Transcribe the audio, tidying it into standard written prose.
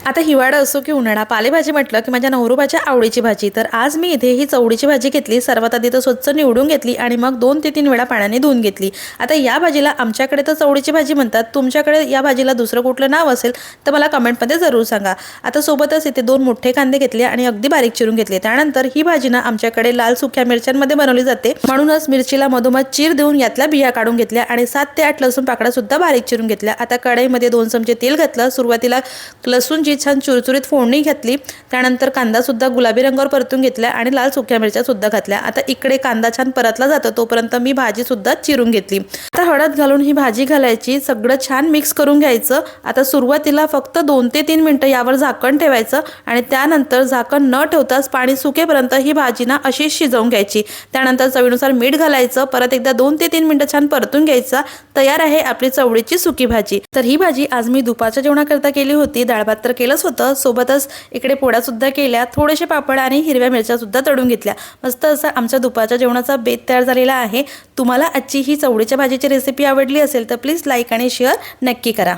आता हिवाळा असो की उन्हाळा, पालेभाजी म्हटलं की माझ्या नवरोबाच्या आवडीची भाजी. तर आज मी इथे ही चवळीची भाजी घेतली. सर्वात आधी तर स्वच्छ निवडून घेतली आणि मग 2 ते 3 वेळा पाण्याने धुवून घेतली. आता या भाजीला आमच्याकडे तर चवळीची भाजी म्हणतात. तुमच्याकडे या भाजीला दुसरं कुठलं नाव असेल तर मला कमेंटमध्ये जरूर सांगा. आता सोबतच इथे 2 मोठे कांदे घेतले आणि अगदी बारीक चिरून घेतले. त्यानंतर ही भाजी ना आमच्याकडे लाल सुक्या मिरच्यांमध्ये बनवली जाते. म्हणूनच मिरचीला मधोमध चीर देऊन यातल्या बिया काढून घेतल्या आणि 7 ते 8 लसूण पाकळ्या सुद्धा बारीक चिरून घेतल्या. आता कढईमध्ये 2 चमचे तेल घातलं. सुरुवातीला लसूण छान चुरचुरीत फोडणी घातली. त्यानंतर कांदा सुद्धा गुलाबी रंगावर परतून घेतला आणि लाल सुक्या मिरच्या सुद्धा घातल्या. आता इकडे कांदा छान परतला जातो तोपर्यंत मी भाजी सुद्धा चिरून घेतली. आता हळद घालून ही भाजी घालायची, सगळं छान मिक्स करून घ्यायचं. आता सुरुवातीला फक्त 2 ते 3 मिनिटं यावर झाकण ठेवायचं आणि त्यानंतर झाकण न ठेवताच पाणी सुकेपर्यंत ही भाजी ना अशी शिजवून घ्यायची. त्यानंतर चवीनुसार मीठ घालायचं. परत एकदा 2 ते 3 मिनिटं छान परतून घ्यायचा. तयार आहे आपली चवळीची सुकी भाजी. तर ही भाजी आज मी दुपारच्या जेवणाकरता केली होती. डाळ भात तर केलंच होतं, सोबतच इकडे पोळ्या सुद्धा केल्या, थोडेसे पापड आणि हिरव्या मिरच्या सुद्धा तळून घेतल्या. मस्त असं आमच्या दुपारच्या जेवणाचा बेत तयार झालेला आहे. तुम्हाला आजची ही चवळीच्या भाजीची रेसिपी आवडली असेल तर प्लीज लाईक आणि शेअर नक्की करा.